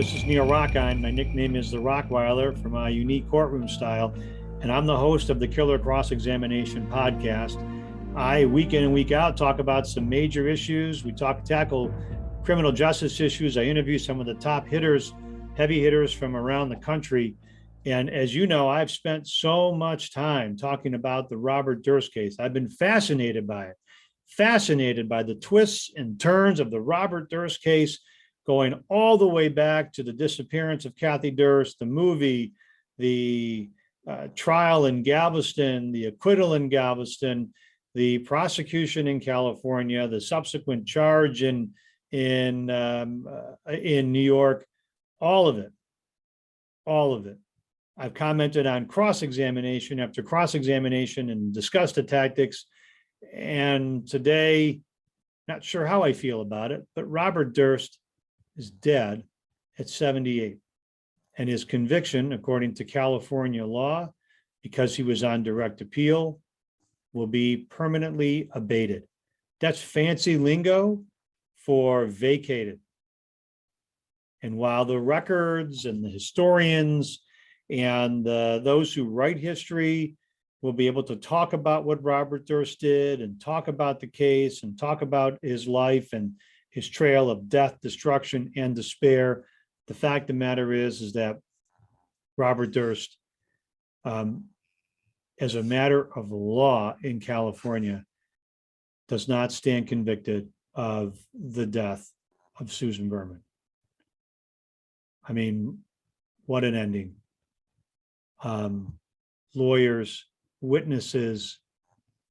This is Neil Rockine. My nickname is the Rockweiler for my unique courtroom style, and I'm the host of the Killer Cross-Examination podcast. I, week in and week out, talk about some major issues. We tackle criminal justice issues. I interview some of the top hitters, heavy hitters from around the country. And as you know, I've spent so much time talking about the Robert Durst case. I've been fascinated by it, fascinated by the twists and turns of the Robert Durst case, going all the way back to the disappearance of Kathy Durst, the movie, the trial in Galveston, the acquittal in Galveston, the prosecution in California, the subsequent charge in New York, all of it. I've commented on cross-examination after cross-examination and discussed the tactics. And today, not sure how I feel about it, but Robert Durst is dead at 78. And his conviction, according to California law, because he was on direct appeal, will be permanently abated. That's fancy lingo for vacated. And while the records and the historians and those who write history will be able to talk about what Robert Durst did and talk about the case and talk about his life and his trail of death, destruction, and despair, the fact of the matter is that Robert Durst, as a matter of law in California, does not stand convicted of the death of Susan Berman. I mean, what an ending. Lawyers, witnesses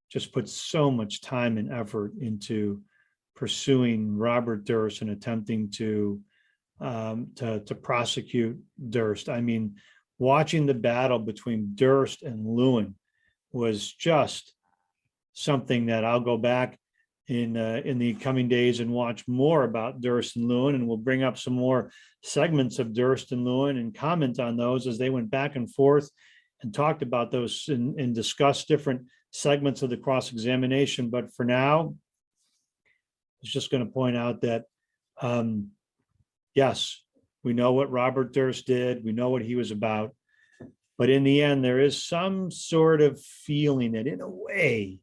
just put so much time and effort into pursuing Robert Durst and attempting to prosecute Durst. I mean, watching the battle between Durst and Lewin was just something that I'll go back in the coming days and watch more about Durst and Lewin, and we'll bring up some more segments of Durst and Lewin and comment on those as they went back and forth and talked about those and discussed different segments of the cross-examination. But for now, I was just going to point out that, yes, we know what Robert Durst did. We know what he was about. But in the end, there is some sort of feeling that in a way,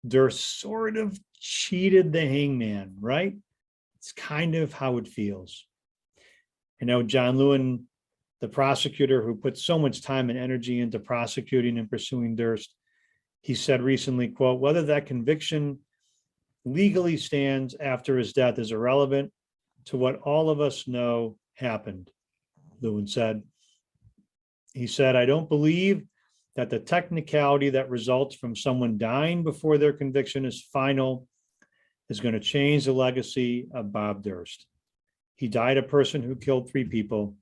Durst sort of cheated the hangman, right? It's kind of how it feels. I know John Lewin, the prosecutor who put so much time and energy into prosecuting and pursuing Durst, he said recently, quote, "Whether that conviction legally stands after his death is irrelevant to what all of us know happened," Lewin said. He said, "I don't believe that the technicality that results from someone dying before their conviction is final is going to change the legacy of Bob Durst. He died a person who killed 3 people.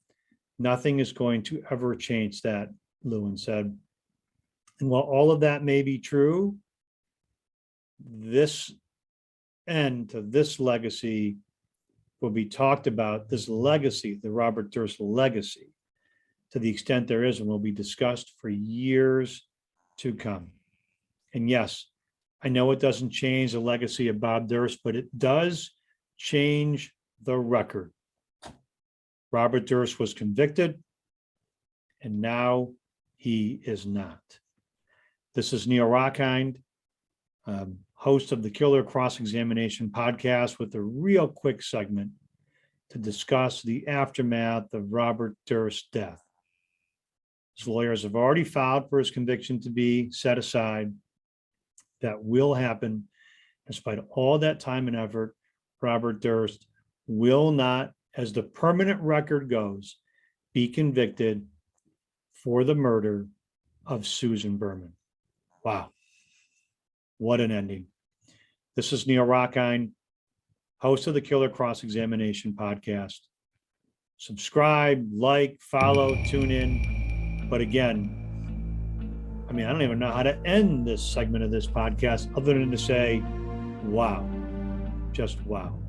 Nothing is going to ever change that," Lewin said. And while all of that may be true, this end to this legacy will be talked about, this legacy, the Robert Durst legacy, to the extent there is, and will be discussed for years to come. And yes, I know it doesn't change the legacy of Bob Durst, but it does change the record. Robert Durst was convicted, and now he is not. This is Neil Rockine, host of the Killer Cross-Examination podcast, with a real quick segment to discuss the aftermath of Robert Durst's death. His lawyers have already filed for his conviction to be set aside. That will happen. Despite all that time and effort, Robert Durst will not, as the permanent record goes, be convicted for the murder of Susan Berman. Wow. What an ending. This is Neil Rockine, host of the Killer Cross-Examination podcast. Subscribe, like, follow, tune in. But again, I mean, I don't even know how to end this segment of this podcast other than to say, wow, just wow.